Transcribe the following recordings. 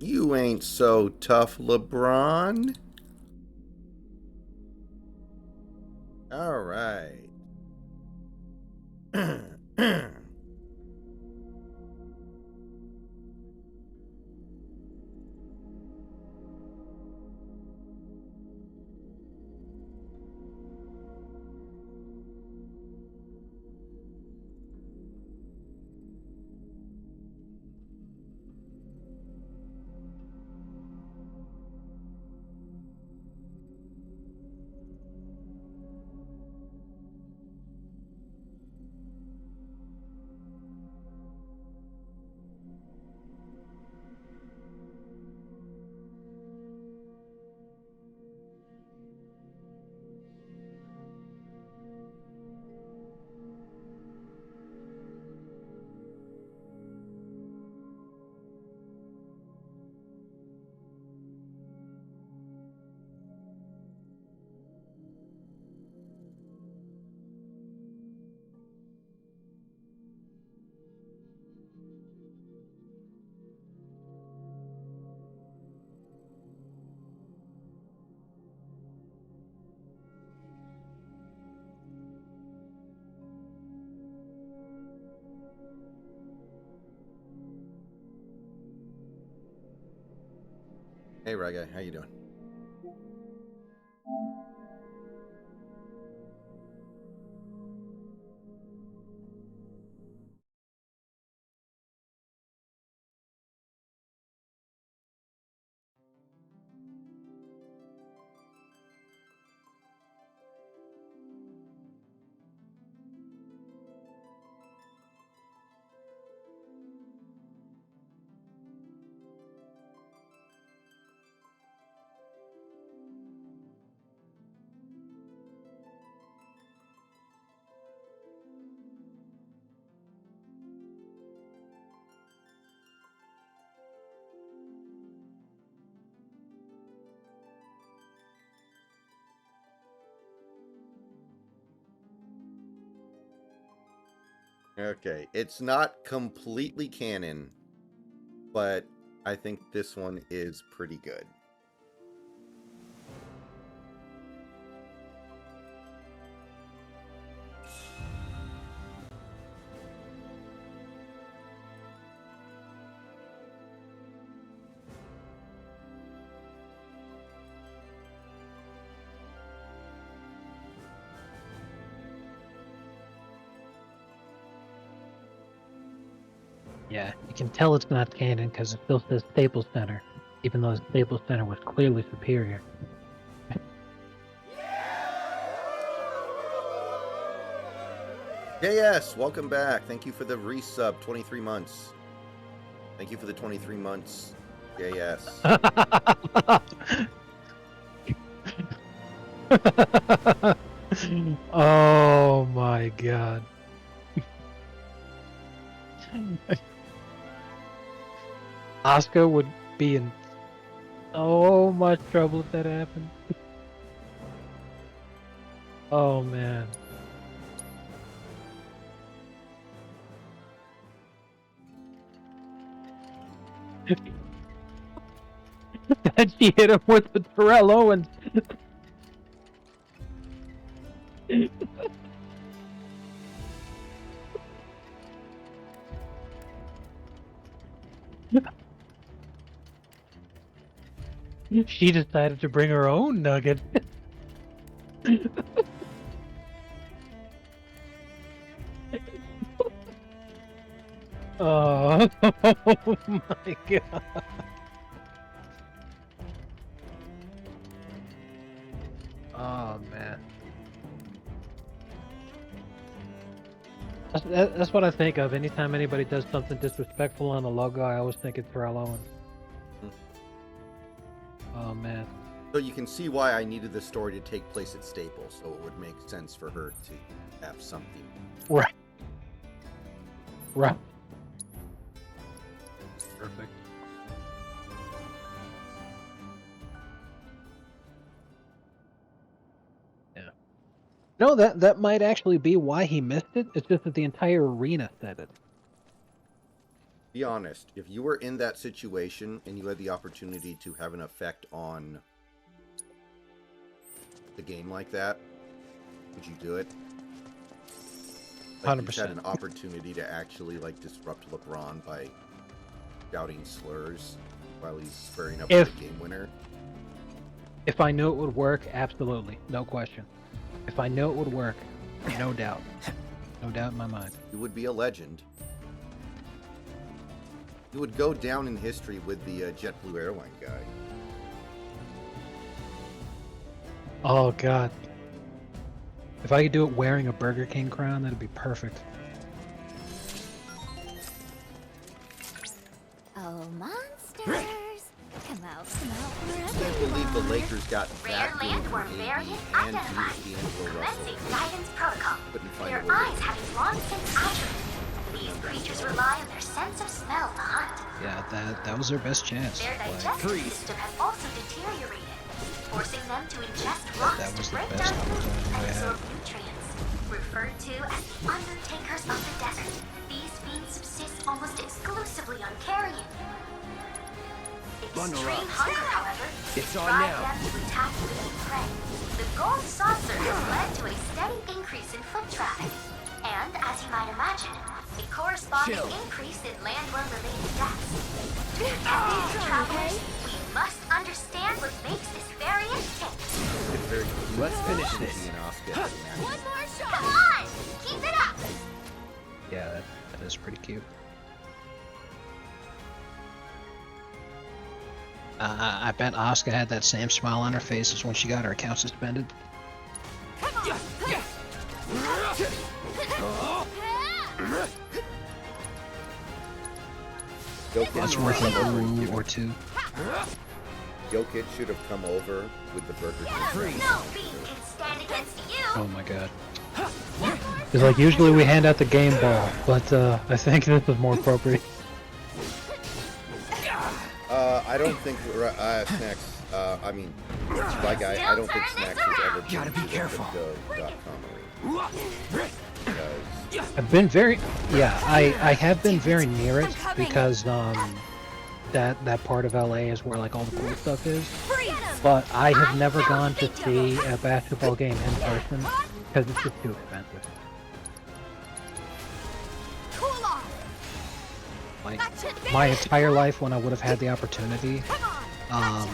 You ain't so tough, LeBron. All right. Hey, Rye Guy, how you doing? Okay, it's not completely canon, but I think this one is pretty good. Yeah, you can tell it's not canon because it still says Staples Center, even though the Staples Center was clearly superior. Yes, welcome back. Thank you for the resub, 23 months. Thank you for the 23 months. Yes. Oh my god. Oscar would be in so much trouble if that happened. Oh man. And she hit him with the Terrell Owens. She decided to bring her own nugget. Oh my god. Oh man. That's what I think of. Anytime anybody does something disrespectful on the logo, I always think it's Terrell Owens. Oh man. So you can see why I needed this story to take place at Staples, so it would make sense for her to have something. Right. Right. Perfect. Yeah. No, that might actually be why he missed it. It's just that the entire arena said it. Be honest, if you were in that situation and you had the opportunity to have an effect on the game like that, would you do it? Like 100%. you had an opportunity to actually like disrupt LeBron by shouting slurs while he's squaring up with the game winner. If I knew it would work, absolutely, no question. If I knew it would work, no doubt, no doubt in my mind. You would be a legend. You would go down in history with the JetBlue airline guy. Oh God. If I could do it wearing a Burger King crown, that'd be perfect. Oh, monsters! Come out, I can't believe the Lakers got that Rare landworm variant and identified. D'Angelo Russell. Commencing guidance protocol. Couldn't find Their a way to- eyes having long since atrophied. These creatures rely on their sense of smell to hunt. Yeah, that was their best chance. Their Like, digestive system has also deteriorated, forcing them to ingest rocks that was to the break best down food opportunity and I absorb nutrients. Referred to as the undertakers of the desert, these fiends subsist almost exclusively on carrion. Extreme hunger, however, It's on drive now. them to attack living prey. The gold saucer has led to a steady increase in foot traffic, and as you might imagine, a corresponding Chill. increase in landworm-related deaths. Travelers, we must understand what makes this variant tick. It's very Let's finish this. and Oscar. One more shot! Come on, keep it up. yeah, that is pretty cute. I bet Asuka had that same smile on her face as when she got her account suspended. Come on! That's worth a blue or two. Jokic should have come over with the Burger King. Freeze. No being can stand against you. Oh my God. It's like usually we hand out the game ball, but I think this is more appropriate. I don't think Snacks. I mean, my guy. I don't think Snacks has ever been Gotta be to the careful. crypto.com arena. Because I've been very, yeah, I have been very near it because that part of LA is where like all the cool stuff is. But I have never gone to see a basketball game in person because it's just too expensive. Cool off! Like That's it, my finish. entire life when I would have had the opportunity, Come on! um,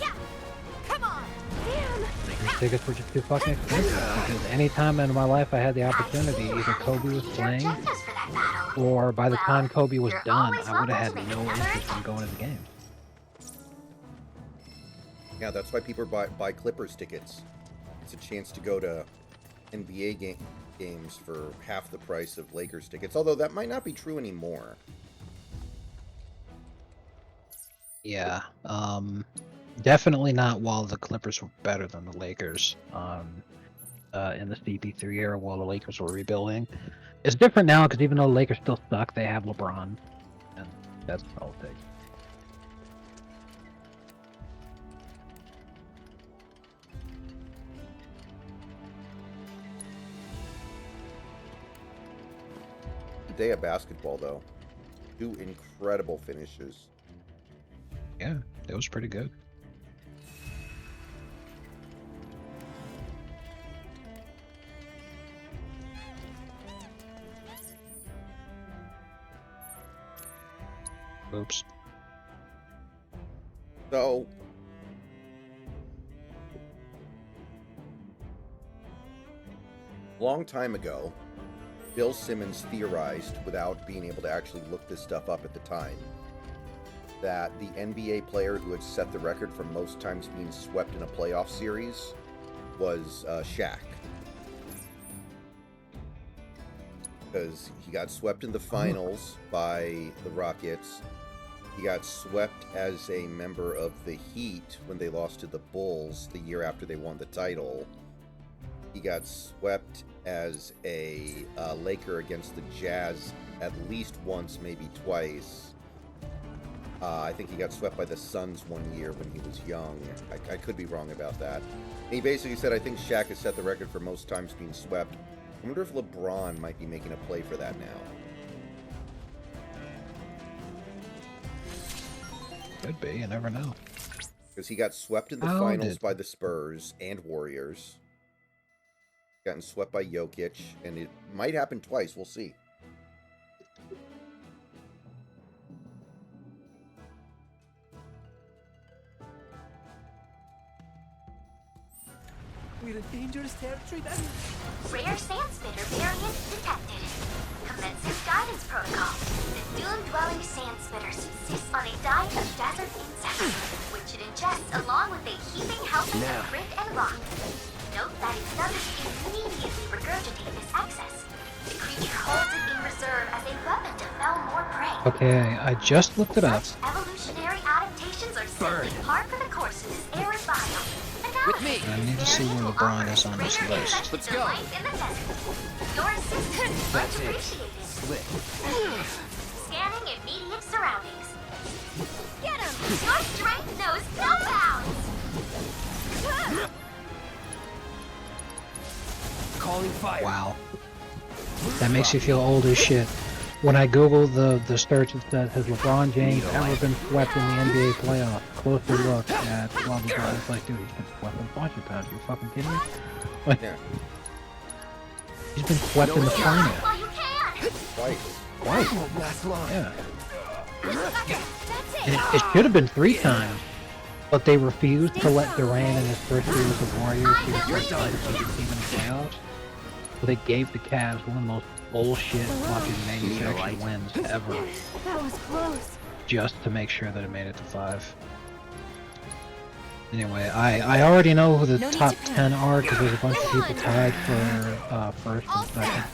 Yeah! Come on! Damn! these tickets were just too fucking expensive. Because any time in my life I had the opportunity, either Kobe was playing, Your agendas for that battle. or by the time Kobe was you're done, always I would have welcome had to no make another interest in going to the game. yeah, that's why people buy Clippers tickets. It's a chance to go to NBA games for half the price of Lakers tickets. Although that might not be true anymore. Yeah, definitely not while the Clippers were better than the Lakers in the CP3 era while the Lakers were rebuilding. It's different now because even though the Lakers still suck, they have LeBron, and that's all it takes. The day of basketball, though, 2 incredible finishes. Yeah, it was pretty good. Oops. So, long time ago, Bill Simmons theorized, without being able to actually look this stuff up at the time, that the NBA player who had set the record for most times being swept in a playoff series was Shaq. Because he got swept in the finals by the Rockets. He got swept as a member of the Heat when they lost to the Bulls the year after they won the title. He got swept as a Laker against the Jazz at least once, maybe twice. I think he got swept by the Suns one year when he was young. I could be wrong about that. And he basically said, I think Shaq has set the record for most times being swept. I wonder if LeBron might be making a play for that now. Could be. You never know. Because he got swept in the How finals did- by the Spurs and Warriors. Gotten swept by Jokic, and it might happen twice. We'll see. We're in dangerous territory then. Rare sand spitter variant detected. Commencing guidance protocol. The dune-dwelling sand spitter subsists on a diet of desert insects, which it ingests along with a heaping helping of grit and rock. Note that it doesn't immediately regurgitate this excess. The creature holds it in reserve as a weapon to fell more prey. Okay, I just looked it up. Such evolutionary adaptations are simply par for the course in this arid biome. With me. I need to see where LeBron is on this list. Let's go. Your assistance is much That's it. appreciated. Slick. Scanning immediate surroundings. Get him! Your strength knows no bounds. Calling fire. Wow. That makes you feel old as shit. When I Google the search, it says, has LeBron James ever been swept in the NBA playoffs? Closer look at blah blah blah. It's like, dude, he's been swept a bunch of times. You fucking kidding me? Like, Yeah, he's been swept in the finals. While you can. twice. Twice. Won't last long. Yeah. That's And it! it should have been 3 times, but they refused to let Durant in his first year with the Warriors. He was You're the done. team in the playoffs. So they gave the Cavs one of the most bullshit fucking manufactured wins ever, That was close. just to make sure that it made it to 5. Anyway, I already know who the No need top to panic. 10 are because there's a bunch of Come people on. tied for first All and second, set.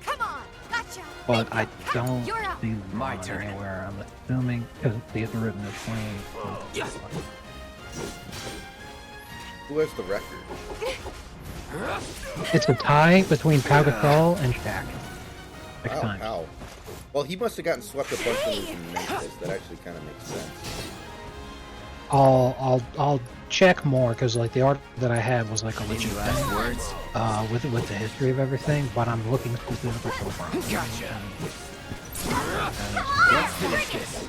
Come on, gotcha. but I don't You're up. see them My on turn. anywhere. I'm assuming because these are written as 20. Yeah. Who has the record? It's a tie between Pau Gasol and Shaq. 6 Wow, times. how? Well, he must have gotten swept a bunch when he was in Memphis. That actually kind of makes sense. I'll check more because like the art that I had was like a legit Any last thing words? with the history of everything, but I'm looking specifically for LeBron. Gotcha. Come Let's on, finish bring it. this.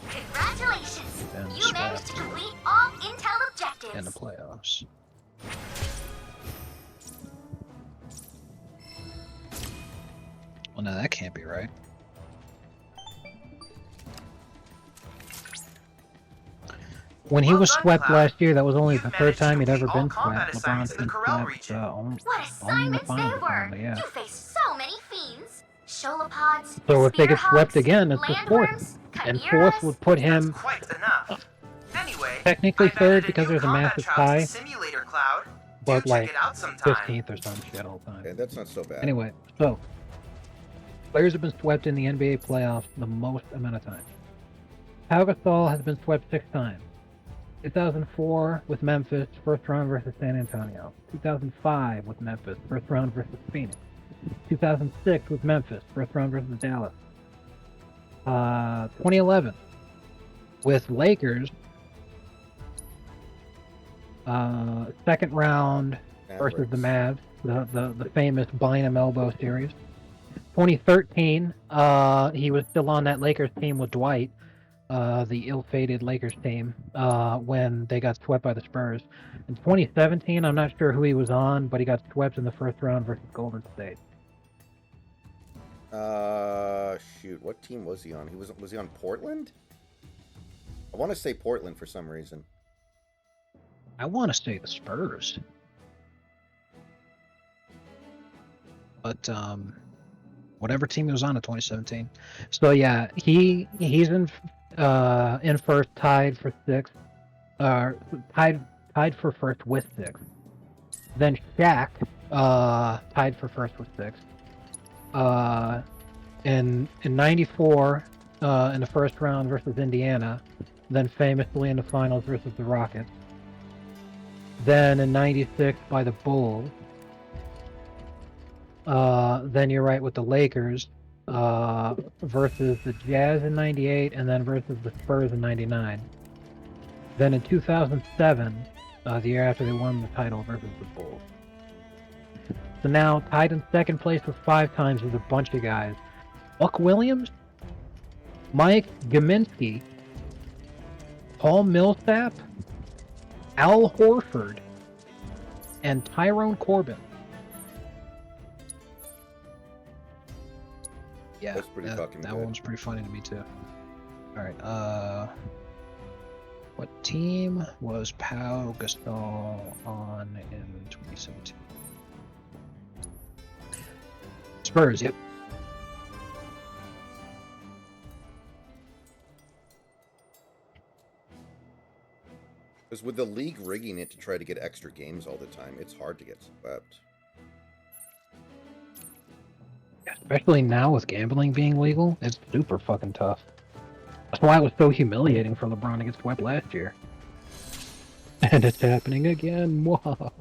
Congratulations. And You managed to swept. complete all intel objectives. In the playoffs. Well, no, that can't be right. When he Well was done, swept Cloud. last year, that was only You've the 3rd managed to time he'd ever complete all been combat swept. assignments LeBron's in been the Corel swept region. only What in the assignments they finals, were! apparently, yeah. You faced so many fiends. Sholopods, So if they get swept spearhogs, again, it's the 4th. landworms, And chimeras. 4th would put That's him quite enough. Anyway, technically I've 3rd added because new there's a combat massive trials to tie, Simulator Cloud. but Do like check it out sometime. 15th or some shit all the time. And that's not so bad. Anyway, so players have been swept in the NBA playoffs the most amount of times. Pau Gasol has been swept 6 times. 2004 with Memphis, first round versus San Antonio. 2005 with Memphis, first round versus Phoenix. 2006 with Memphis, first round versus Dallas. 2011 with Lakers, second round versus the Mavs, the famous Bynum elbow series. 2013, he was still on that Lakers team with Dwight, the ill-fated Lakers team, when they got swept by the Spurs. In 2017, I'm not sure who he was on, but he got swept in the first round versus Golden State. Shoot, what team was he on? Was he on Portland? I want to say Portland for some reason. I want to say the Spurs. But whatever team he was on in 2017. So yeah, he's in first, tied for 6th. Tied for first with 6. Then Shaq tied for first with 6. In '94 in the first round versus Indiana, then famously in the finals versus the Rockets. Then in '96 by the Bulls. Then you're right with the Lakers versus the Jazz in '98, and then versus the Spurs in '99. Then in 2007, the year after they won the title, versus the Bulls. So now tied in second place with 5 times with a bunch of guys: Buck Williams, Mike Gminski, Paul Millsap, Al Horford, and Tyrone Corbin. Yeah, That's pretty fucking that good. one's pretty funny to me too. All right. What team was Pau Gasol on in 2017? Spurs. Yep. Because with the league rigging it to try to get extra games all the time, it's hard to get swept. Especially now with gambling being legal, it's super fucking tough. That's why it was so humiliating for LeBron to get swept last year. And it's happening again. Whoa.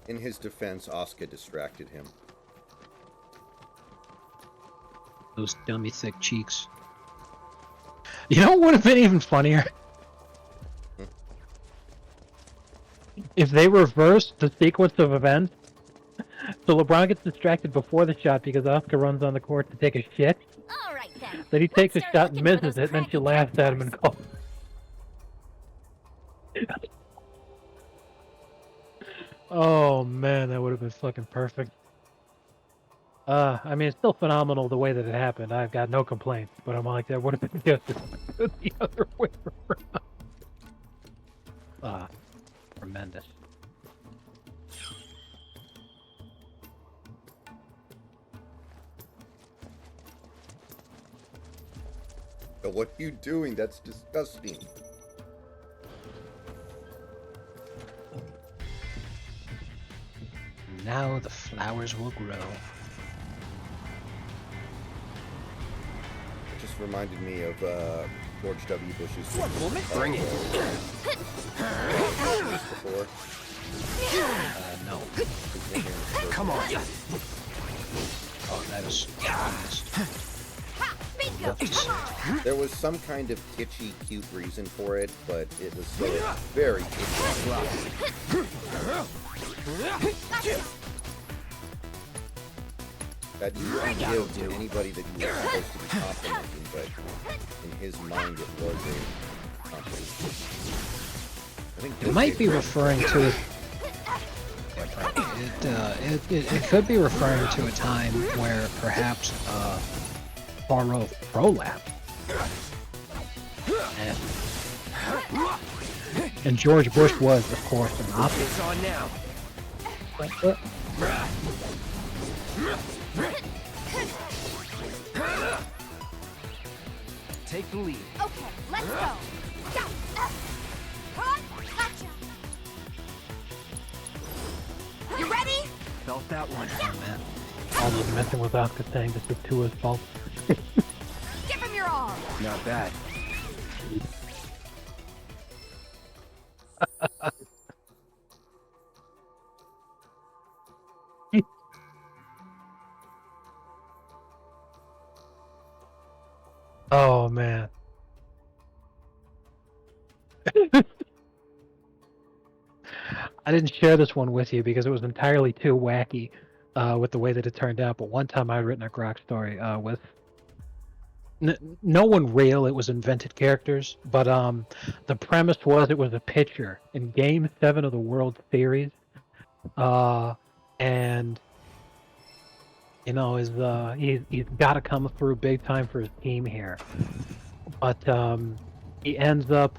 In his defense, Oscar distracted him. Those dummy thick cheeks. You know what would have been even funnier? If they reversed the sequence of events, so LeBron gets distracted before the shot because Oscar runs on the court to take a shit. All right then. Then he takes a Let's shot start and looking for misses those it, and then she crappy laughs at him and characters. goes. Oh man, that would have been fucking perfect. I mean, it's still phenomenal the way that it happened. I've got no complaints, but I'm like, that would have been just the other way around. Tremendous. Oh, what are you doing? That's disgusting. Now the flowers will grow. It just reminded me of George W. Bush's. One moment. Bring it. Before. No. Come on. Oh, that is. Ha! Bingo! Come on! There was some kind of kitschy, cute reason for it, but it was still very kitschy. That you don't give to anybody that you were supposed to be complimenting, but in his mind it was a compliment. I think It might be referring to. It could be referring to a time where perhaps Poirot prolapsed. And George Bush was, of course, an opposite. It's on now. Take the lead. Okay, let's go. Gotcha. You ready? Felt that one. Man. All those messing with Oscar saying this is Tua's fault. Give him your all. Not bad. Oh man. I didn't share this one with you because it was entirely too wacky with the way that it turned out. But one time I had written a grok story with no one real. It was invented characters. But the premise was it was a pitcher in Game 7 of the World Series. And you know, he's got to come through big time for his team here. But he ends up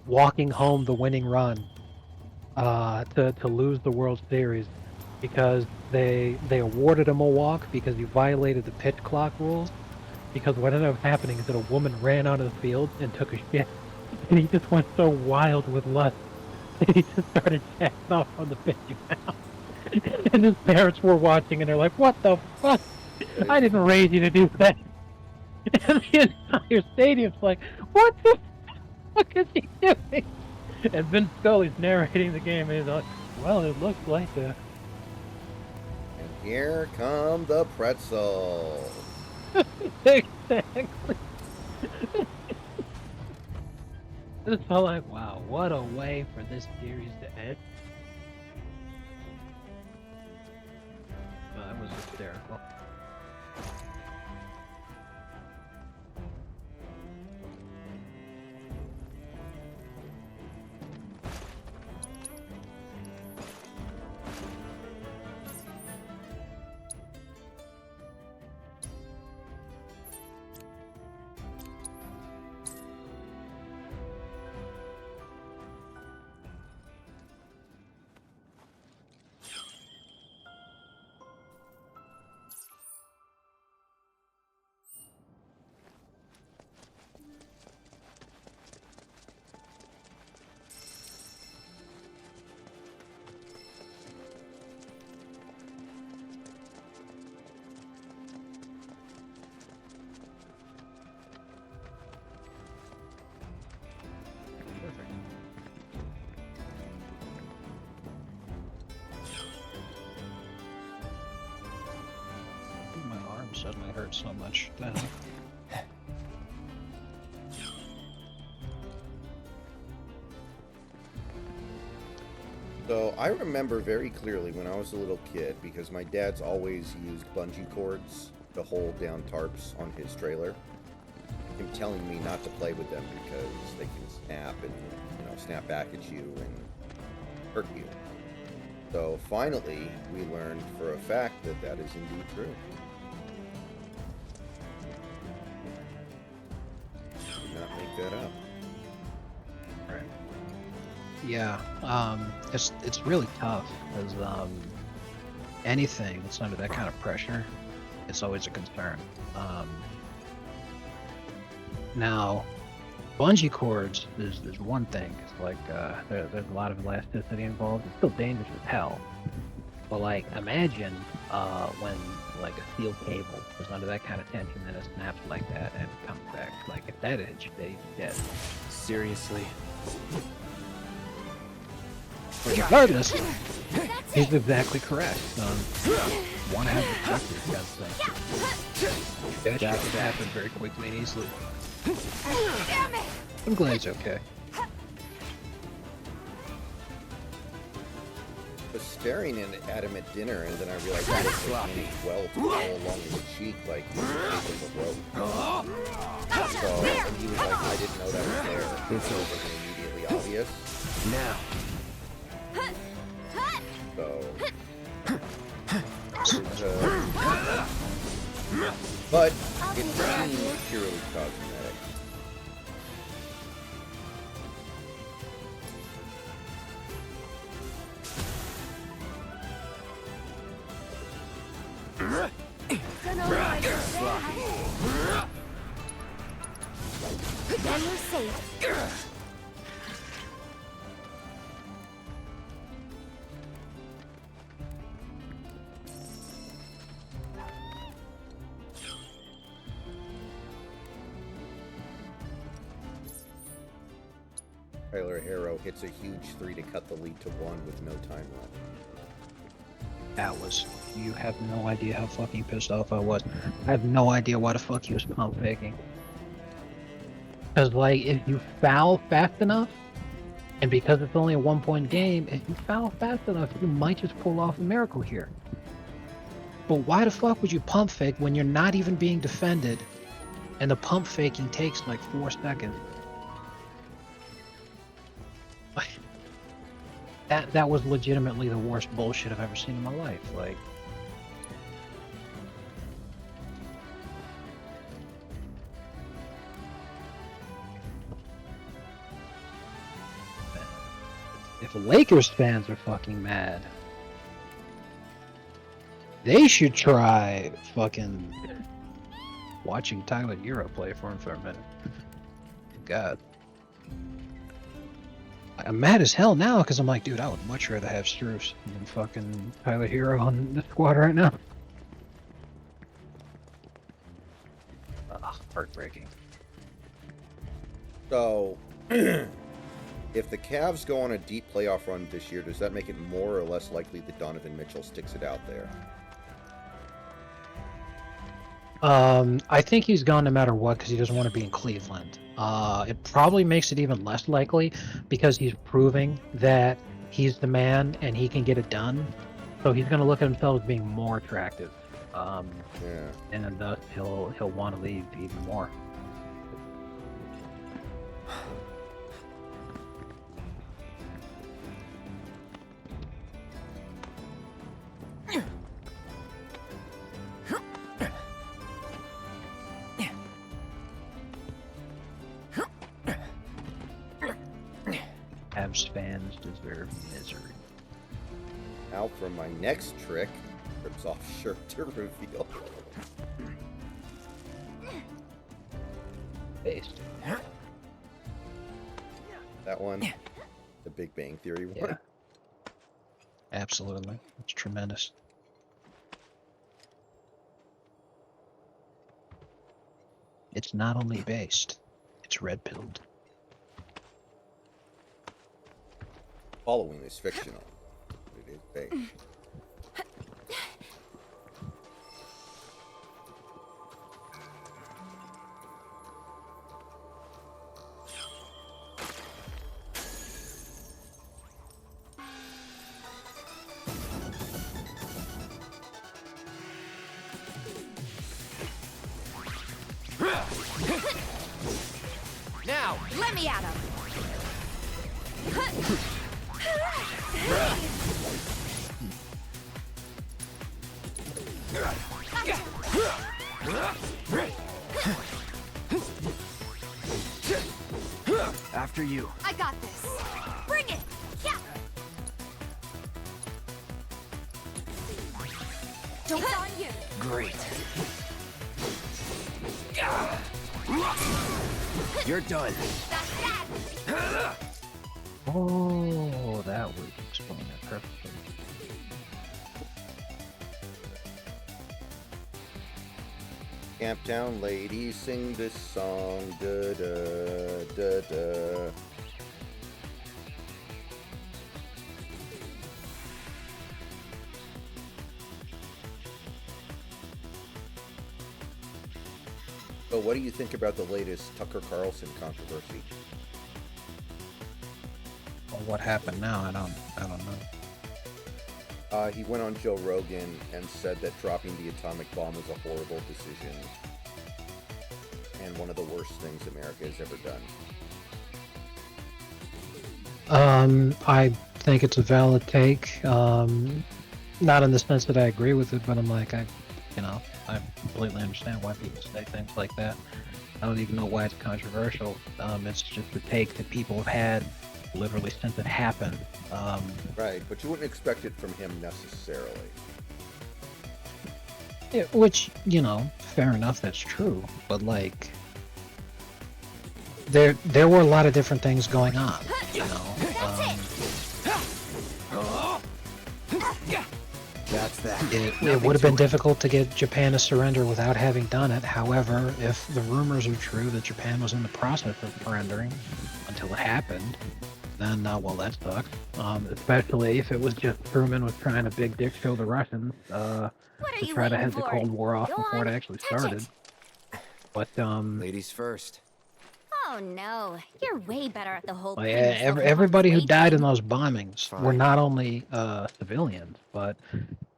walking home the winning run to lose the World Series because they awarded him a walk because he violated the pitch clock rules. Because what ended up happening is that a woman ran onto the field and took a shit, and he just went so wild with lust that he just started jacking off on the pitch mound. And his parents were watching, and they're like, "What the fuck? I didn't raise you to do that." And the entire stadium's like, "What the fuck is he doing?" And Vince Scully's narrating the game, and he's like, "Well, it looks like the." And here come the pretzel. Exactly. It's all like, wow, what a way for this series to end. That was hysterical. hurt so much. The hell? So I remember very clearly when I was a little kid, because my dad's always used bungee cords to hold down tarps on his trailer. Him telling me not to play with them because they can snap and, you know, snap back at you and hurt you. So finally, we learned for a fact that that is indeed true. Did not make that up. Right. Yeah. It's really tough because anything that's under that kind of pressure, it's always a concern. Now, bungee cords is one thing. It's like there's a lot of elasticity involved. It's still dangerous as hell. But like, imagine when like a steel cable is under that kind of tension and it snaps like that and comes back. Like if that hits you, they dead. Seriously. Regardless, he's exactly correct. Want to have the practice against them. That shit can happen very quickly and easily. Damn it! I'm glad he's okay. I was staring at him at dinner, and then I realized he was sloppy welt all along his cheek like he was a rope. So, and he was like, I didn't know that was there. It's wasn't immediately obvious. Now. So, but it seems purely cosmetic. Then we're safe. Tyler Harrow hits a huge 3 to cut the lead to 1 with no time left. Atlas, you have no idea how fucking pissed off I was. I have no idea why the fuck he was pump faking. Because, like, if you foul fast enough, and because it's only a 1-point game, if you foul fast enough, you might just pull off a miracle here. But why the fuck would you pump fake when you're not even being defended, and the pump faking takes like 4 seconds? That was legitimately the worst bullshit I've ever seen in my life. Like, if Lakers fans are fucking mad, they should try fucking watching Tyler Hero play for him for a minute. God. I'm mad as hell now because I'm like, dude, I would much rather have Struce than fucking Tyler Hero on the squad right now. Ugh, heartbreaking. So, if the Cavs go on a deep playoff run this year, does that make it more or less likely that Donovan Mitchell sticks it out there? I think he's gone no matter what because he doesn't want to be in Cleveland. It probably makes it even less likely because he's proving that he's the man and he can get it done. So he's going to look at himself as being more attractive. And thus he'll want to leave even more. Cavs fans deserve misery. Now for my next trick, rips off shirt to reveal. Based. That one, the Big Bang Theory one. Yeah. Absolutely. It's tremendous. It's not only based, it's red-pilled. Following is fictional. It is based. Now! Let me at him. After you. I got this. Bring it. Yeah. Joke's on you. Great. You're done. That's that. Oh, that would explain it perfectly. Camptown ladies sing this song. Da da da da. So, what do you think about the latest Tucker Carlson controversy? Well, what happened now? I don't know. He went on Joe Rogan and said that dropping the atomic bomb was a horrible decision and one of the worst things America has ever done. I think it's a valid take. Not in the sense that I agree with it, but I'm like, I completely understand why people say things like that. I don't even know why it's controversial. It's just a take that people have had literally since it happened. Right, but you wouldn't expect it from him necessarily. Which, fair enough, that's true. But like, there were a lot of different things going on. That's that. It would have been difficult to get Japan to surrender without having done it. However, if the rumors are true that Japan was in the process of surrendering until it happened, then well, that sucks. Especially if it was just Truman was trying to big dick show the Russians to try to head the Cold War off before it actually started. But Ladies first. Oh no, you're way better at the whole Like, bring yourself along everybody who way died in thing. those bombings were Fine. not only civilians, but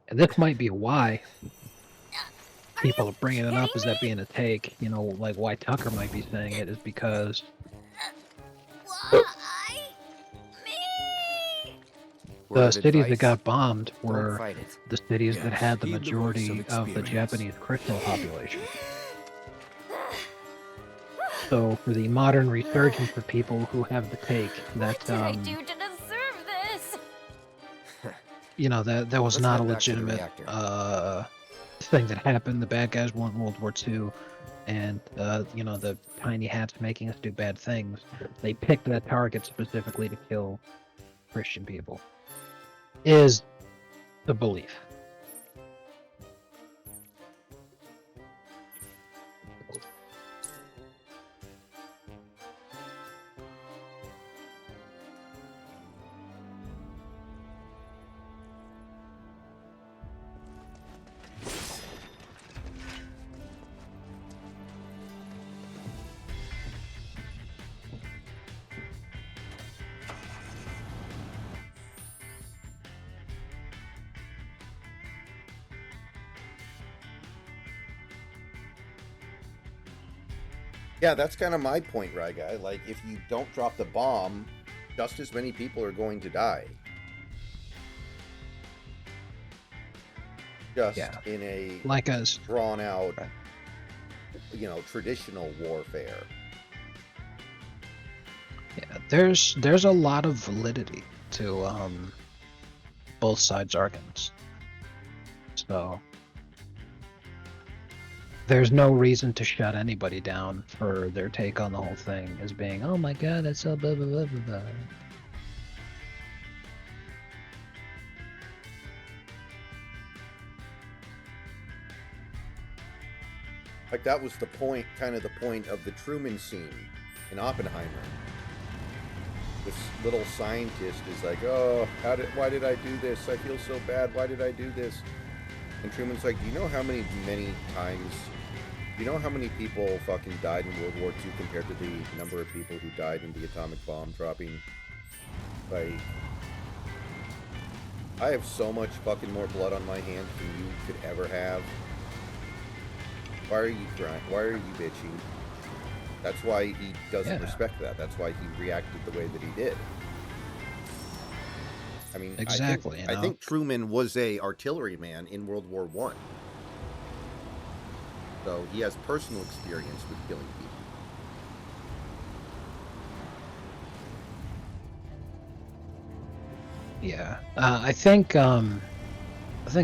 and this might be why people are bringing it up as that being a take. Like why Tucker might be saying it is because Why? Me? Word the of cities that advice, got bombed don't were fight it. the cities that had the Heed the voice majority of of the experience. Japanese Christian population. So for the modern resurgence of people who have the take that What did I do to deserve this? that was Let's not a head back to the legitimate reactor. thing that happened. The bad guys won World War II, and the tiny hats making us do bad things. They picked that target specifically to kill Christian people. Is the belief. Yeah, that's kind of my point, right, guy? Like, if you don't drop the bomb, just as many people are going to die. Just Yeah. in a Like us. drawn out, traditional warfare. Yeah, there's a lot of validity to both sides' arguments. So there's no reason to shut anybody down for their take on the whole thing as being, oh my god, that's so blah blah blah blah blah. Like, that was the point, kind of the point of the Truman scene in Oppenheimer. This little scientist is like, oh, why did I do this? I feel so bad. Why did I do this? And Truman's like, do you know how many times, do you know how many people fucking died in World War II compared to the number of people who died in the atomic bomb dropping? Like, I have so much fucking more blood on my hands than you could ever have. Why are you crying? Why are you bitching? That's why he doesn't Yeah. respect that. That's why he reacted the way that he did. I mean, Exactly, I think Truman was a artilleryman in World War I. So he has personal experience with killing people. Yeah. I think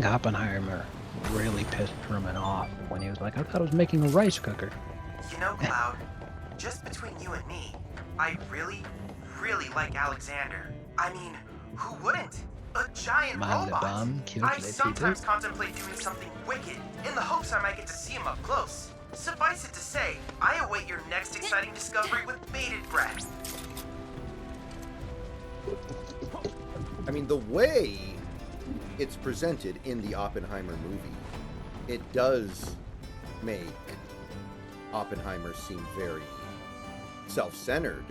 Oppenheimer really pissed Truman off when he was like, I thought I was making a rice cooker. You know, Cloud, just between you and me, I really, really like Alexander. I mean, who wouldn't? A giant robot. I sometimes contemplate doing something wicked in the hopes I might get to see him up close. Suffice it to say, I await your next exciting discovery with bated breath. I mean, the way it's presented in the Oppenheimer movie, it does make Oppenheimer seem very self-centered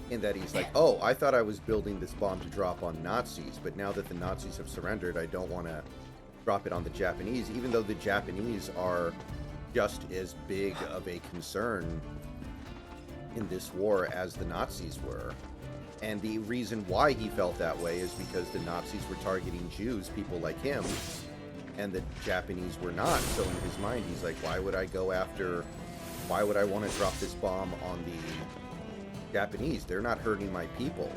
in that he's like, oh, I thought I was building this bomb to drop on Nazis, but now that the Nazis have surrendered, I don't want to drop it on the Japanese, even though the Japanese are just as big of a concern in this war as the Nazis were. And the reason why he felt that way is because the Nazis were targeting Jews, people like him, and the Japanese were not. So in his mind, he's like, why would I want to drop this bomb on the Japanese? They're not hurting my people.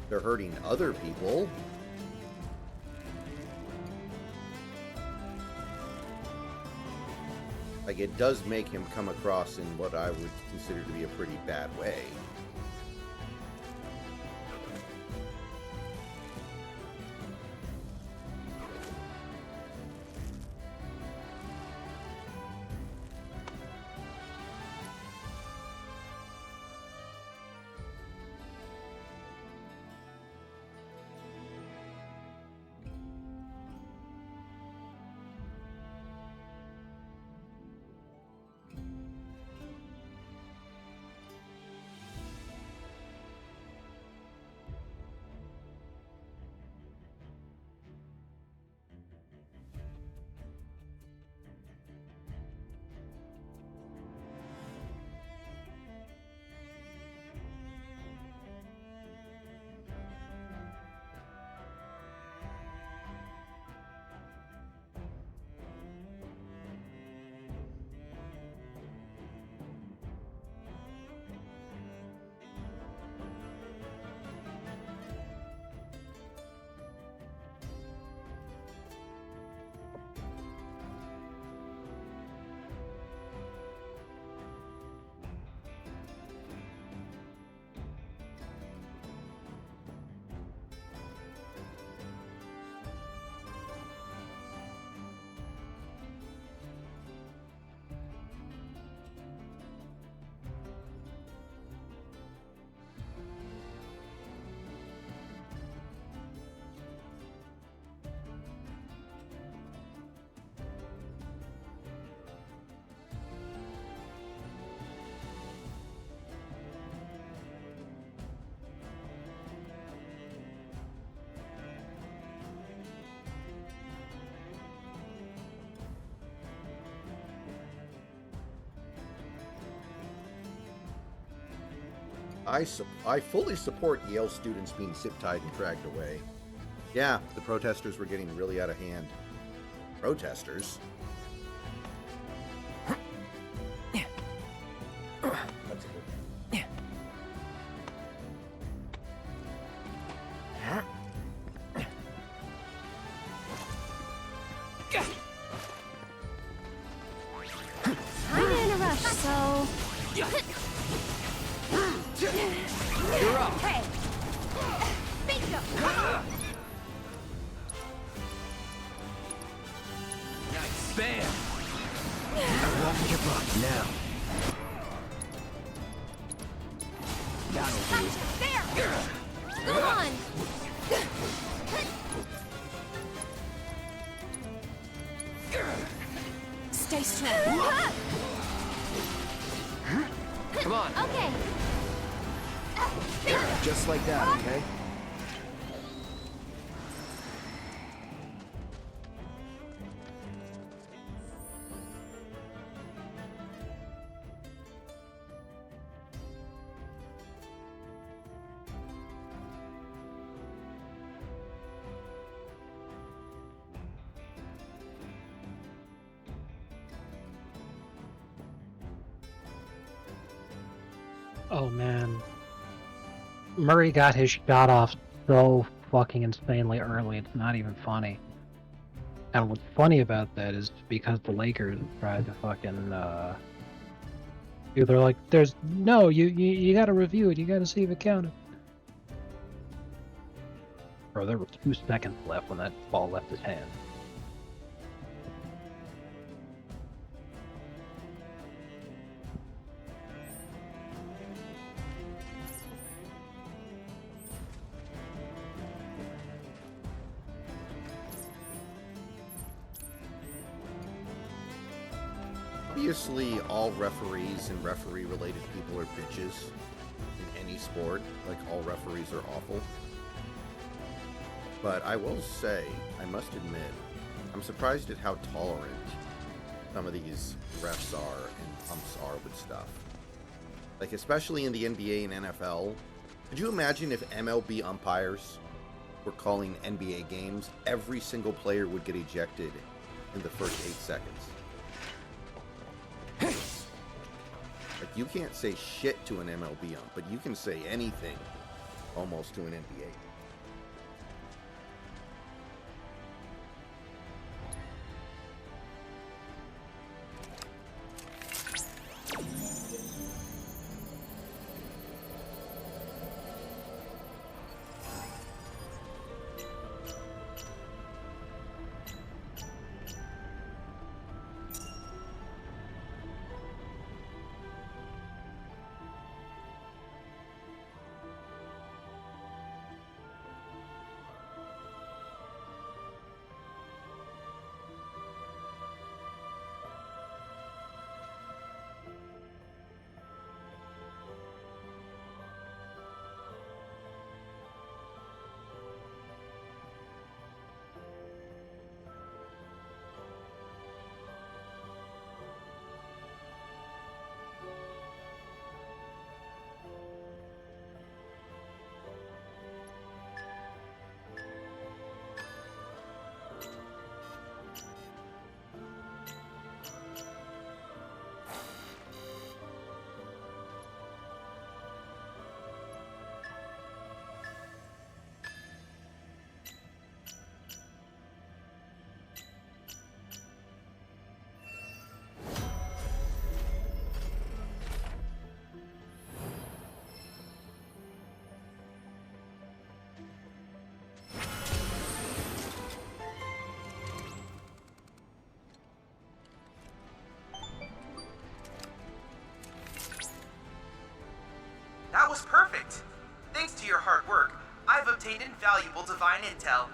They're hurting other people. Like, it does make him come across in what I would consider to be a pretty bad way. I fully support Yale students being zip-tied and dragged away. Yeah, the protesters were getting really out of hand. Protesters? That's a good Kinda in a rush, so... You're up. Hey! Bingo! Nice. Bam. I won't give up now. That'll do. There! Go on! Stay strong. Come on. Okay. Just like that, okay? Oh man, Murray got his shot off so fucking insanely early. It's not even funny. And what's funny about that is because the Lakers tried to fucking they're like, "There's no, you got to review it. You got to see if it counted." Bro, there were 2 seconds left when that ball left his hand. Obviously, all referees and referee-related people are bitches in any sport. Like, all referees are awful. But I will say, I must admit, I'm surprised at how tolerant some of these refs are and umps are with stuff. Like, especially in the NBA and NFL. Could you imagine if MLB umpires were calling NBA games? Every single player would get ejected in the first 8 seconds. Like, you can't say shit to an MLB ump, but you can say anything almost to an NBA. That was perfect! Thanks to your hard work, I've obtained invaluable divine intel.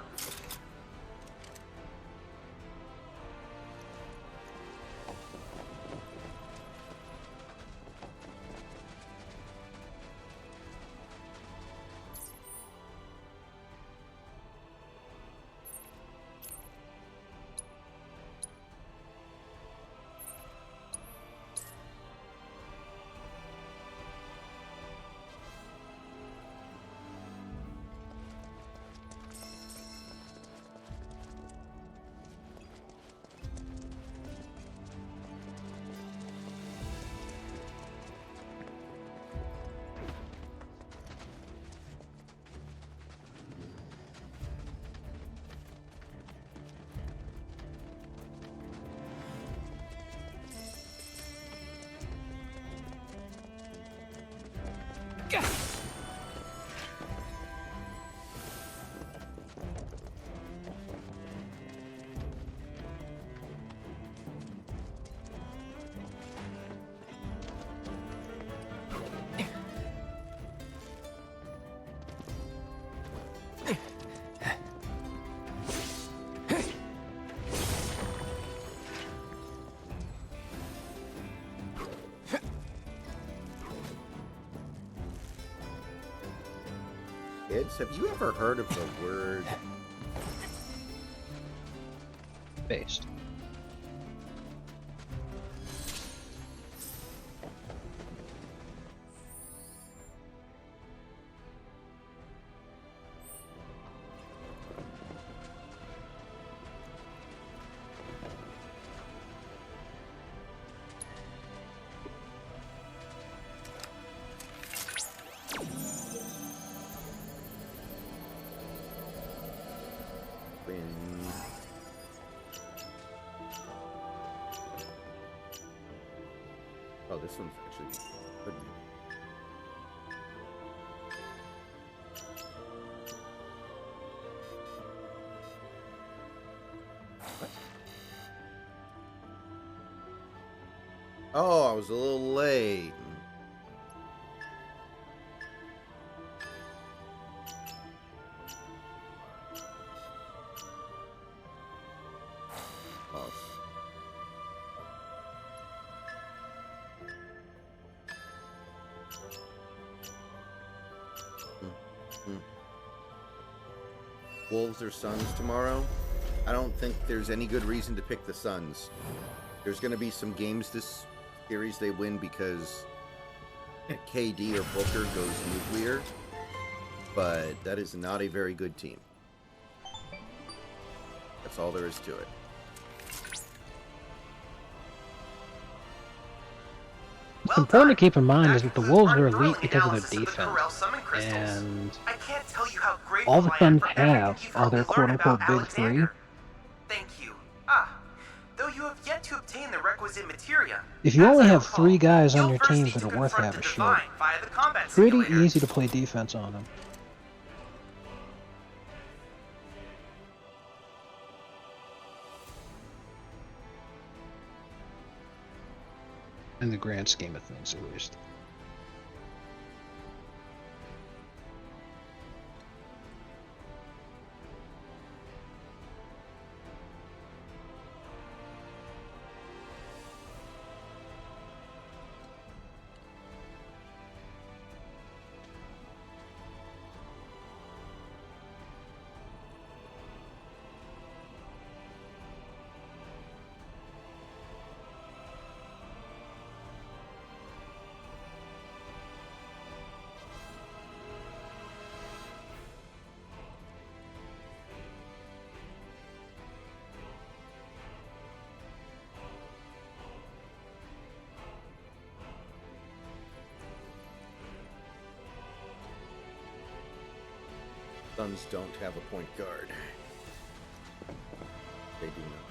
Kids, have you ever heard of the word Based. this one's actually good. What? Oh, I was a little late. Oh. Wolves or Suns tomorrow? I don't think there's any good reason to pick the Suns. There's going to be some games this series they win because KD or Booker goes nuclear, but that is not a very good team. That's all there is to it. What's important to keep in mind is that the Wolves are elite because of their defense, and I can't tell you how grateful all the I am Suns for everything have you've are helped their me learn quote-unquote about big three. Alexander. Thank you. Though you have yet to obtain the requisite materia. If you as only I have recall, 3 guys on you'll your first teams need that to are worth confront having the shit, Divine via the combat pretty simulator. easy to play defense on them. In the grand scheme of things, at least. Suns don't have a point guard. They do not.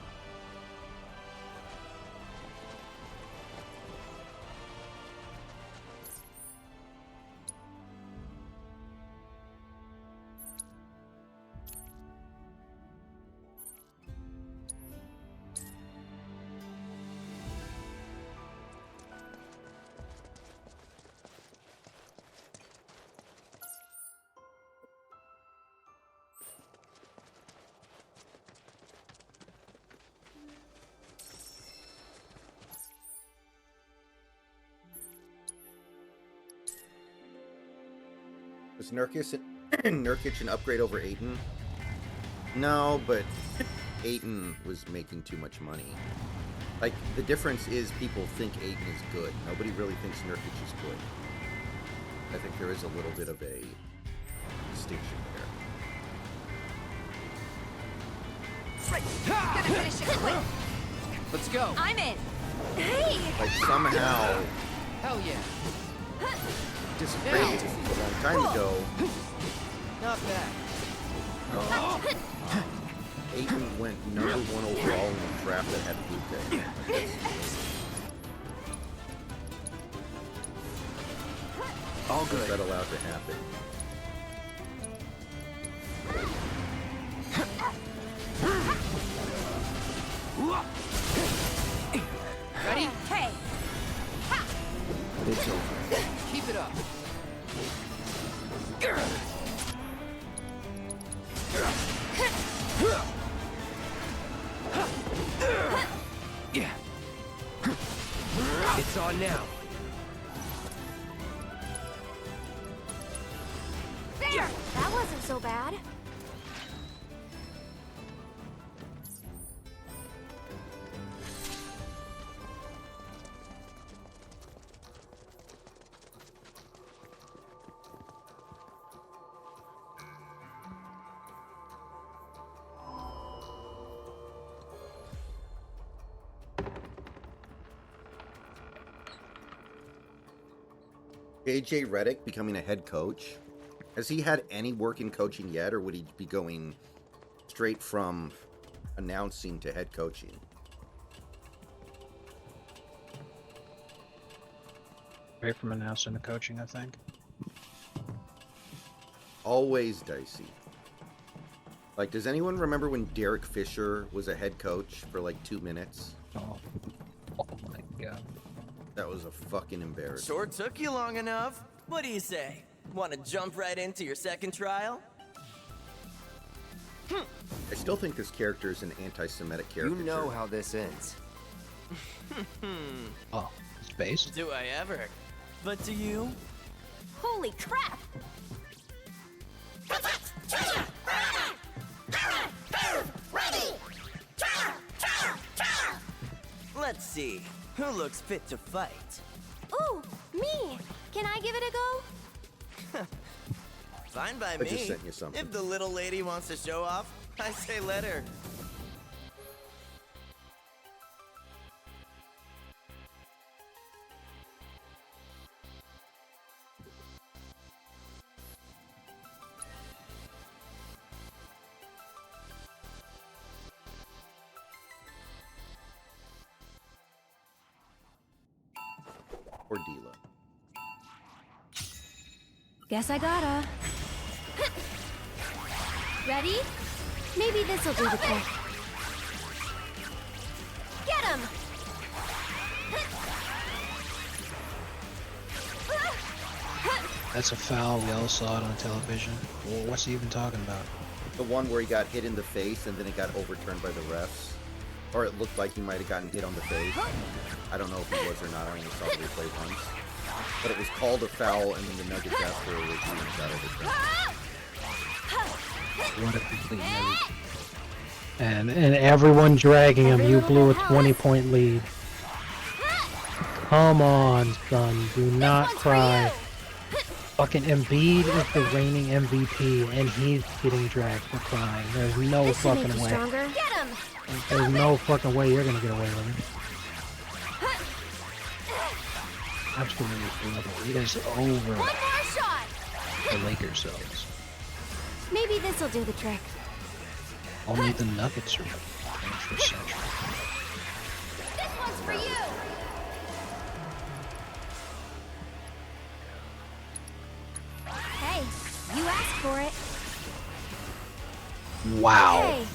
Was Nurkic an upgrade over Ayton? No, but Ayton was making too much money. Like, the difference is people think Ayton is good. Nobody really thinks Nurkic is good. I think there is a little bit of a distinction there. Gonna finish it quick. Let's go. I'm in. Hey! Like, somehow, Hell yeah. disagreed a long time ago, Not bad. Ayton went number 1 overall in the draft that had Luka. All Is good. that allowed to happen? Ready? Hey! It's over. Keep it up. Yeah. It's on now. There! That wasn't so bad. JJ Redick becoming a head coach. Has he had any work in coaching yet, or would he be going straight from announcing to head coaching? straight from announcing to coaching, I think. Always dicey. Like, does anyone remember when Derek Fisher was a head coach for like 2 minutes? Oh my god. That was a fucking embarrassment. Sure took you long enough. What do you say? Want to jump right into your second trial? I still think this character is an anti-Semitic You caricature. know how this ends. Oh, space? Do I ever? But do you? Holy crap! Let's see. Who looks fit to fight? Ooh, me! Can I give it a go? Fine by I me. just sent you something. If the little lady wants to show off, I say let her. Or Dila. Guess I gotta. Ready? Maybe this'll do the trick. Get him! That's a foul. We all saw it on television. Well, what's he even talking about? The one where he got hit in the face and then it got overturned by the refs. Or it looked like he might have gotten hit on the face. I don't know if he was or not. I only saw the replay once. But it was called a foul, and then the Nuggets asked for a review and got overturned. What a complete nerd. And everyone dragging him. You blew a 20-point lead. Come on, son. Do not cry. Fucking Embiid is the reigning MVP, and he's getting dragged for crying. There's no This should make fucking you way. stronger. Get him! There's no fucking way you're gonna get away with it. Absolutely brutal. It is over. One more shot! The Lakers selves. Maybe this'll do the trick. Only the Nuggets are 21st century. This one's for you! Hey, you asked for it. Wow. Hey!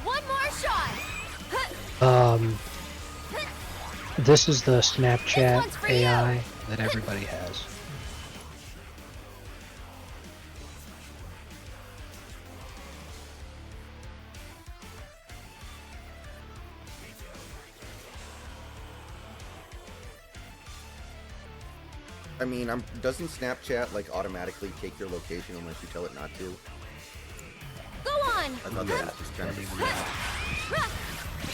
One more shot! This is the This Snapchat one's for AI you. that everybody has. I mean, doesn't Snapchat like automatically take your location unless you tell it not to? Go on! I thought that was just kind of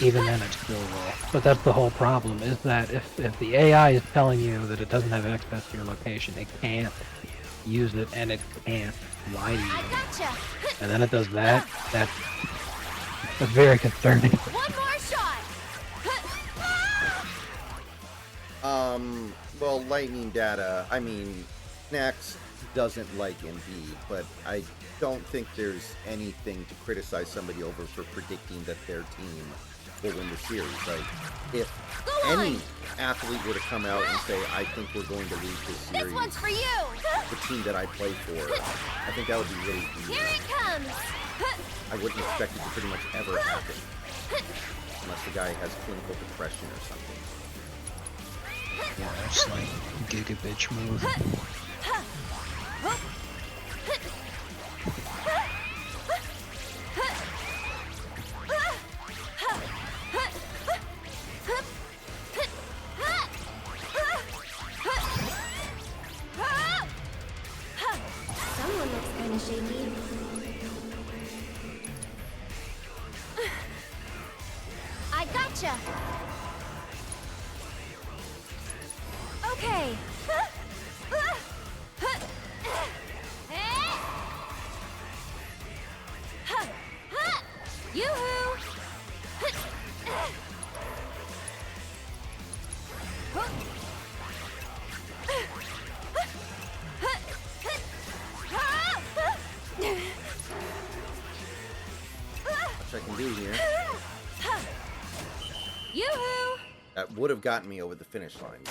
Even then, it's still low. But that's the whole problem, is that if the AI is telling you that it doesn't have access to your location, it can't use it, and it can't lie to I you. gotcha! And then it does that, that's very concerning. One more shot! Well, lightning data, I mean, Snax doesn't like Embiid, but I don't think there's anything to criticize somebody over for predicting that their team will win the series. Like, if Go any on! athlete were to come out and say, I think we're going to lose this This series, one's for you! the team that I play for, I think that would be really easy. Here it comes! I wouldn't expect it to pretty much ever happen. Unless the guy has clinical depression or something. Yeah, that's like gigabitch move. Someone looks kind of shaky. I gotcha! Okay. Yoo-hoo! Which I can do here. Yoo-hoo! That would have gotten me over the finish line.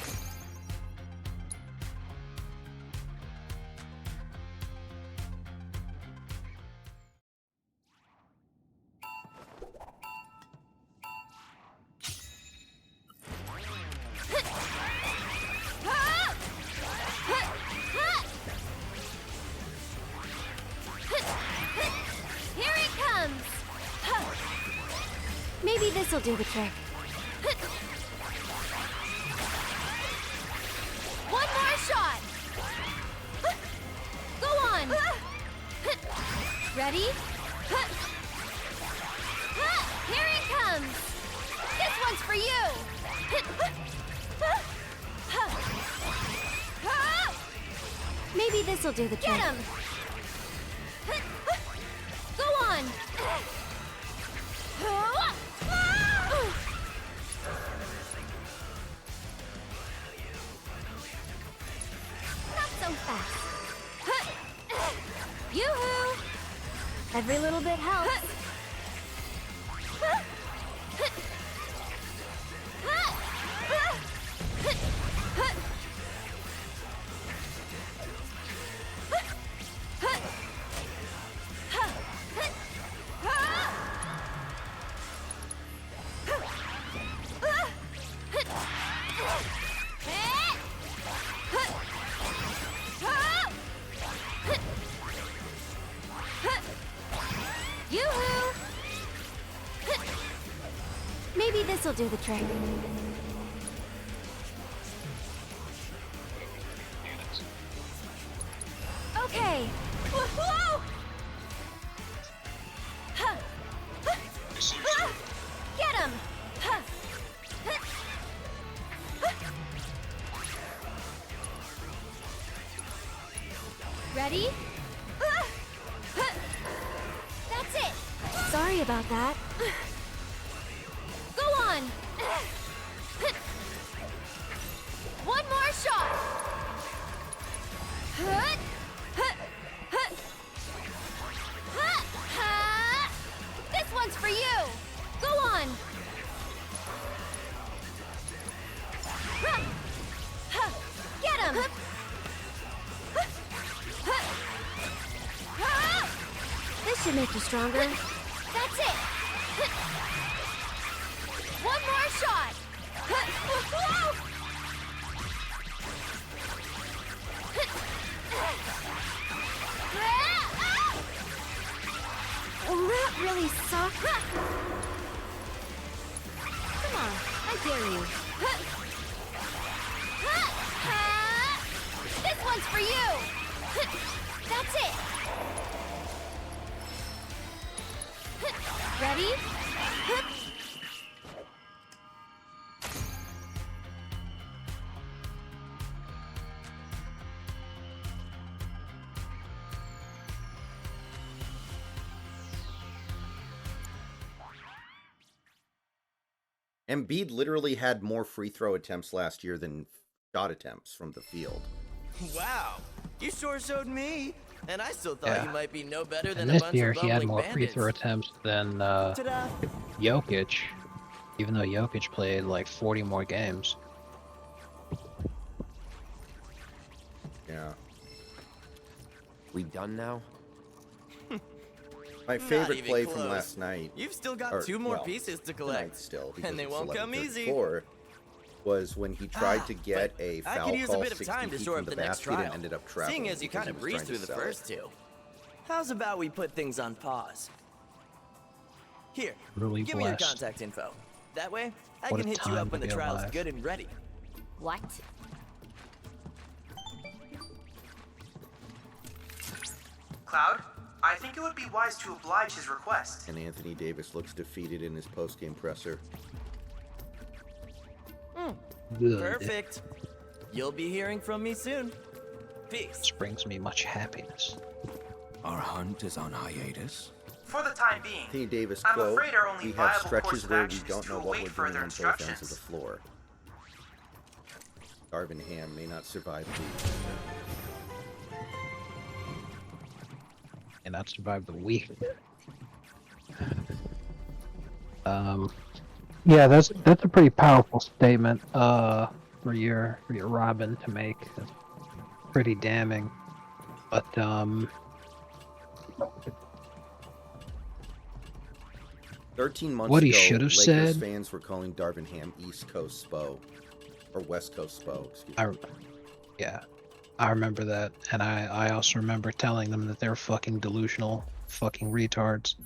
Here it comes! Maybe this'll do the trick. One more shot! Go on! Ready? Here it comes! This one's for you! Maybe this'll do the trick. Get him! Go on! Not so fast. Yoo-hoo! Every little bit helps. Yoo-hoo! Maybe this'll do the trick. Okay. Whoa! Huh. Get him! Ready? That's it! Sorry about that. Go on! One more shot! This one's for you! Go on! Get him! This should make you stronger. That's it! One more shot! Will that really suck? Come on, I dare you. This one's for you! That's it! Ready? Embiid literally had more free throw attempts last year than shot attempts from the field. Wow, you sure showed me. And I still thought you might be no better than And a this bunch year of he had bumbling more free bandits. throw attempts than Ta-da! Jokic, even though Jokic played like 40 more games. Yeah. We done now? My Not favorite even play close. from last night, You've still got or, 2 more well, pieces to tonight collect. still, because And they it's won't come easy. 11:34, was when he tried to get but a I foul could use a call bit of 60 time to feet shore from up the the next basket trial. and ended up traveling. Seeing as you because kind he of was breezed trying through to the sell first it. 2. How's about we put things on pause? Here, Really give me your blessed. contact info. That way, I What can a hit you time up when to the be trial's alive. good and ready. What? Cloud, I think it would be wise to oblige his request. And Anthony Davis looks defeated in his post-game presser. Good. Perfect. You'll be hearing from me soon. Peace. This brings me much happiness. Our hunt is on hiatus. For the time being, Anthony Davis I'm quote, afraid our only we have viable course stretches of where we action is don't to know what await we're further doing on both ends of the instructions. floor. Darvin Ham may not survive the And not survive the week. Yeah, that's a pretty powerful statement for your Robin to make. That's pretty damning. But 13 months what he ago, should have Lakers said. fans were calling Darvin Ham East Coast Spo. Or West Coast Spo, excuse me. Yeah, I remember that, and I also remember telling them that they're fucking delusional, fucking retards.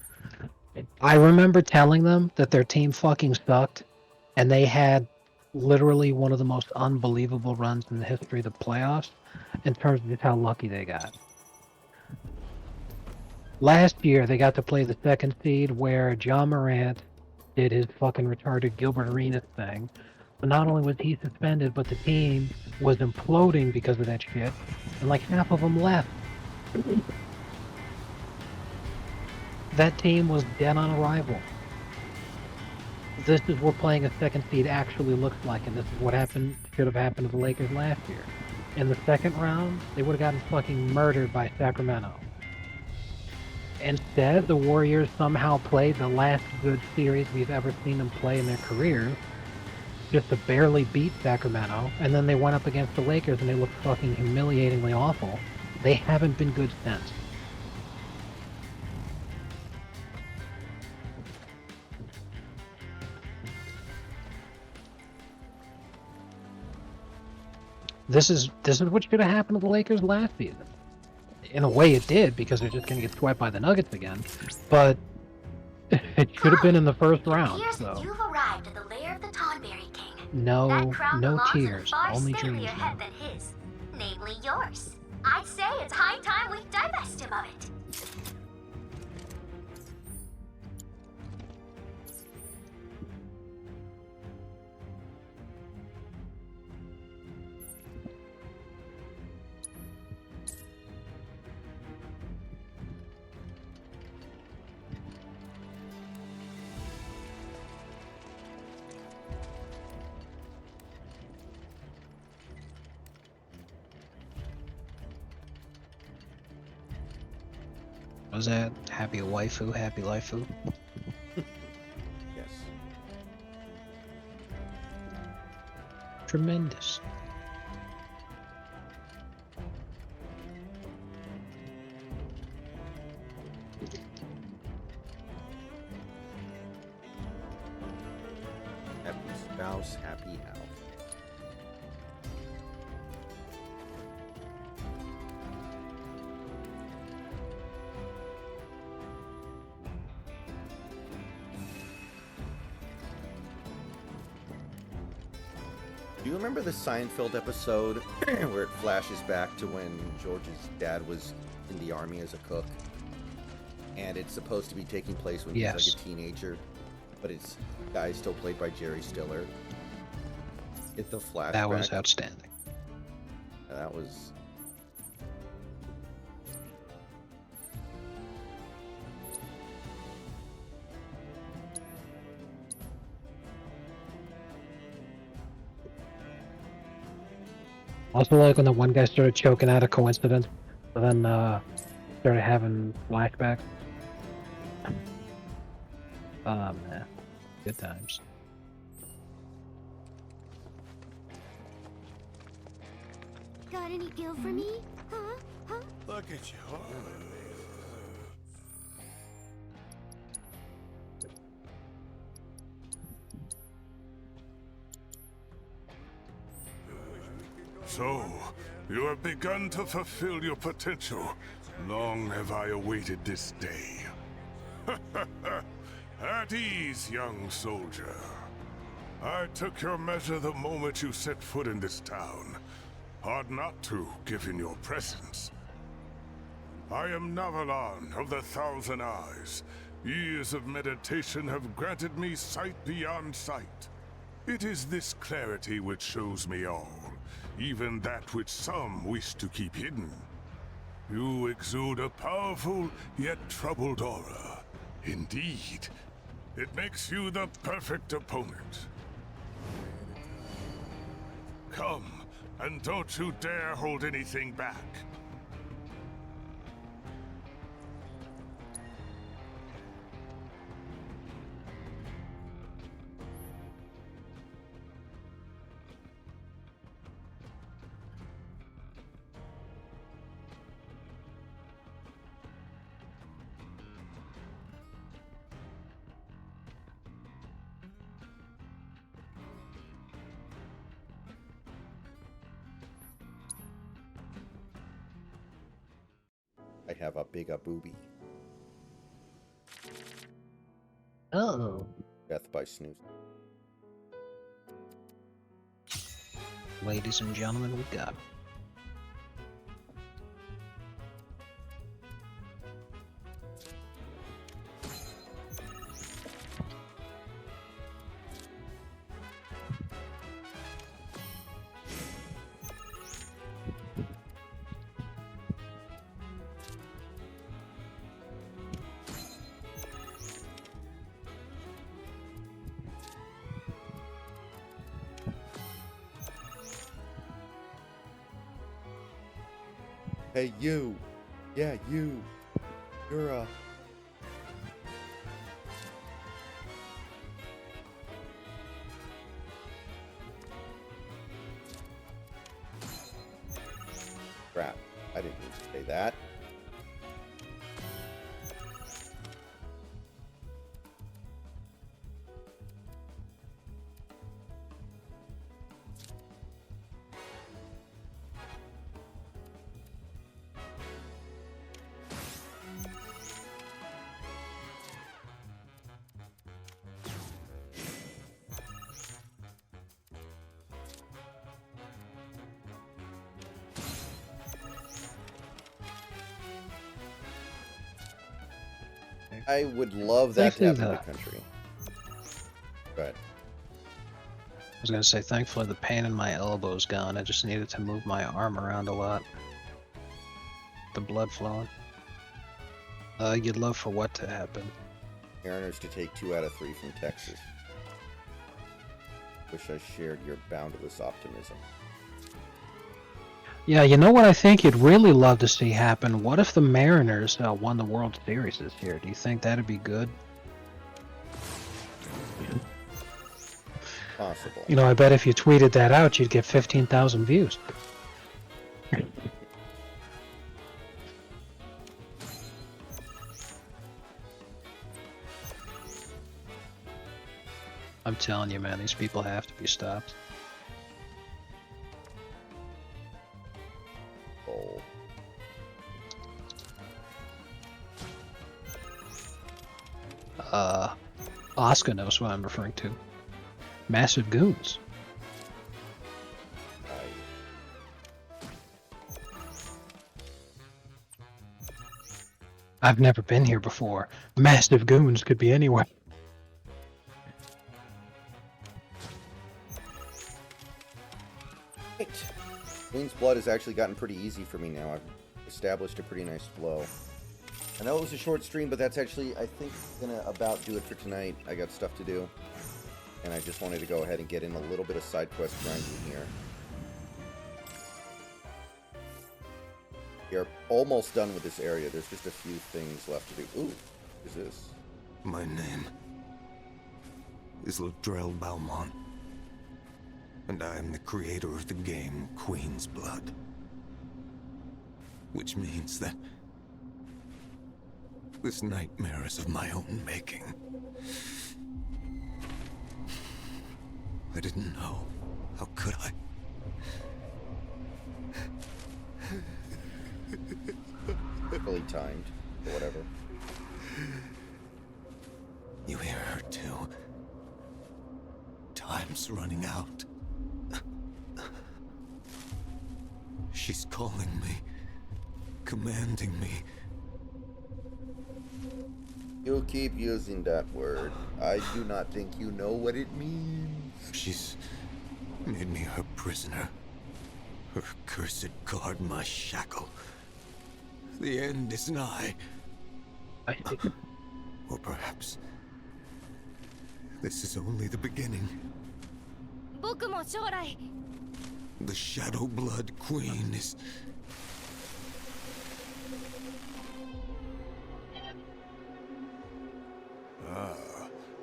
I remember telling them that their team fucking sucked, and they had literally one of the most unbelievable runs in the history of the playoffs, in terms of just how lucky they got. Last year, they got to play the second seed where John Morant did his fucking retarded Gilbert Arenas thing. But not only was he suspended, but the team was imploding because of that shit, and like half of them left. That team was dead on arrival. This is what playing a second seed actually looks like, and this is what should have happened to the Lakers last year. In the second round, they would have gotten fucking murdered by Sacramento. Instead, the Warriors somehow played the last good series we've ever seen them play in their careers, just to barely beat Sacramento, and then they went up against the Lakers and they looked fucking humiliatingly awful. They haven't been good since. This is what should have happened to the Lakers last season. In a way, it did, because they're just going to get swept by the Nuggets again. But it should have been in the first round. Appears So that you've arrived at the lair of the Tonberry King. no, That crown no belongs in a tears, far only statelier dreams. head than his, namely yours. I'd say it's high time we divest him of it. Was that happy waifu, happy laifu? Yes. Tremendous. Happy spouse, happy house. Do you remember the Seinfeld episode where it flashes back to when George's dad was in the army as a cook? And it's supposed to be taking place when he's like a teenager, but it's guy still played by Jerry Stiller. It's the flashback. That was outstanding. That was... Also, like when the one guy started choking out of coincidence, but then started having flashbacks. Oh man, good times. Got any gil for me? Huh? Huh? Look at you. So, you have begun to fulfill your potential. Long have I awaited this day. At ease, young soldier. I took your measure the moment you set foot in this town. Hard not to, given your presence. I am Navalon of the Thousand Eyes. Years of meditation have granted me sight beyond sight. It is this clarity which shows me all, even that which some wish to keep hidden. You exude a powerful, yet troubled aura. Indeed, it makes you the perfect opponent. Come, and don't you dare hold anything back. I have a big a booby. Oh. Death by snooze. Ladies and gentlemen, we got him. Hey, you. Yeah, you. You're a... Crap. I didn't mean to say that. I would love that to happen in the country. Go ahead. I was gonna say, thankfully the pain in my elbow's gone. I just needed to move my arm around a lot. The blood flowing. You'd love for what to happen? Mariners to take 2 out of 3 from Texas. Wish I shared your boundless optimism. Yeah, you know what I think you'd really love to see happen? What if the Mariners won the World Series this year? Do you think that'd be good? Possible. You know, I bet if you tweeted that out, you'd get 15,000 views. I'm telling you, man, these people have to be stopped. Oh. Oscar knows what I'm referring to. Massive goons. I've never been here before. Massive goons could be anywhere. Right. Queen's Blood has actually gotten pretty easy for me now. I've established a pretty nice flow. I know it was a short stream, but that's actually, I think, gonna about do it for tonight. I got stuff to do. And I just wanted to go ahead and get in a little bit of side quest grinding here. We are almost done with this area. There's just a few things left to do. Ooh, what is this? My name is Latrell Balmont, and I am the creator of the game Queen's Blood. Which means that this nightmare is of my own making. I didn't know. How could I? Fully timed, or whatever. You hear her too? Time's running out. She's calling me, commanding me. You keep using that word. I do not think you know what it means. She's made me her prisoner. Her cursed guard my shackle. The end is nigh. Or perhaps this is only the beginning. The Shadow Blood Queen is...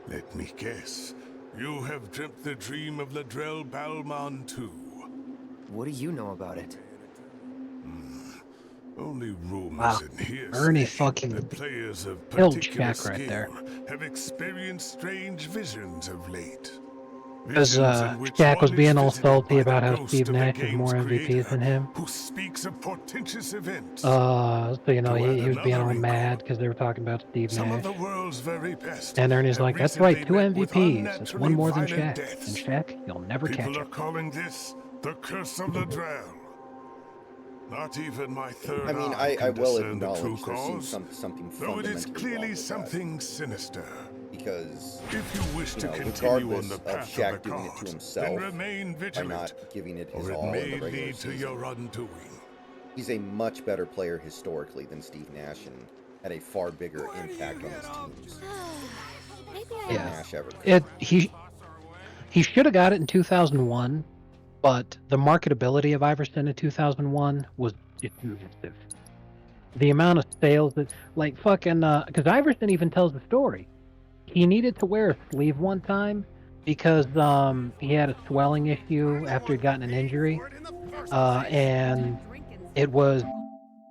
Let me guess. You have dreamt the dream of Latrell Balmont too. What do you know about it? Only rumors Wow. and hearsay. Ernie fucking that players of killed particular Jack right there. skill have experienced strange visions of late. Because Visions in which Shaq was one being is all visited salty by about the how ghost Steve of the Nash has more game's MVPs creator, than him. who speaks of portentous events. So you know To add he was being another all wrinkle, mad because they were talking about Steve some of Nash. the world's very best And Ernie's have like, "That's right, recently 2 met with MVPs. It's unnaturally one more than violent Shaq. deaths. And Shaq, you'll never catch People are him." calling this the curse of Ladrell. Not even my third I mean, eye I can will discern the true acknowledge there seems cause, something though it is fundamentally wrong clearly with that. something sinister. Because, If you wish to continue regardless on the of path Shaq of the doing it to cause, himself then remain by vigilant, not giving it his or it all in may the regular lead to season, your undoing. he's a much better player historically than Steve Nash and had a far bigger impact on his teams Maybe than Yeah. Nash ever could. He should have got it in 2001, but the marketability of Iverson in 2001 was just massive. The amount of sales that, like, fucking, because Iverson even tells the story. He needed to wear a sleeve one time because he had a swelling issue after he'd gotten an injury, and it was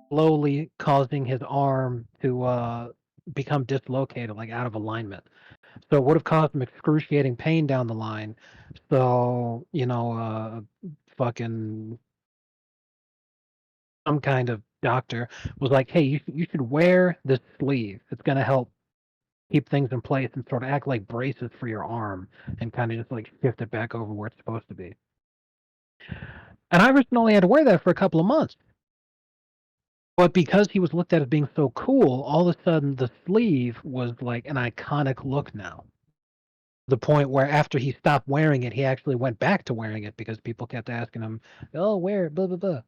slowly causing his arm to become dislocated, like out of alignment. So it would have caused him excruciating pain down the line. So, fucking some kind of doctor was like, "Hey, you should wear this sleeve. It's going to help keep things in place and sort of act like braces for your arm and kind of just like shift it back over where it's supposed to be." And Iverson only had to wear that for a couple of months. But because he was looked at as being so cool, all of a sudden the sleeve was like an iconic look now. The point where after he stopped wearing it, he actually went back to wearing it because people kept asking him, "Oh, wear it, blah blah blah."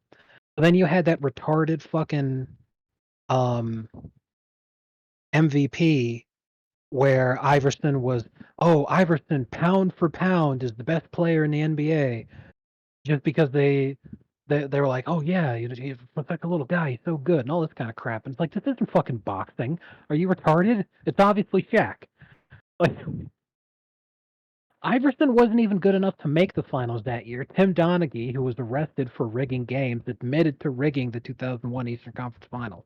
But then you had that retarded fucking um, MVP where Iverson was, "Oh, Iverson pound for pound is the best player in the NBA," just because they were like, "Oh yeah, he's like a little guy, he's so good," and all this kind of crap. And it's like, this isn't fucking boxing. Are you retarded? It's obviously Shaq. Like, Iverson wasn't even good enough to make the finals that year. Tim Donaghy, who was arrested for rigging games, admitted to rigging the 2001 Eastern Conference Finals.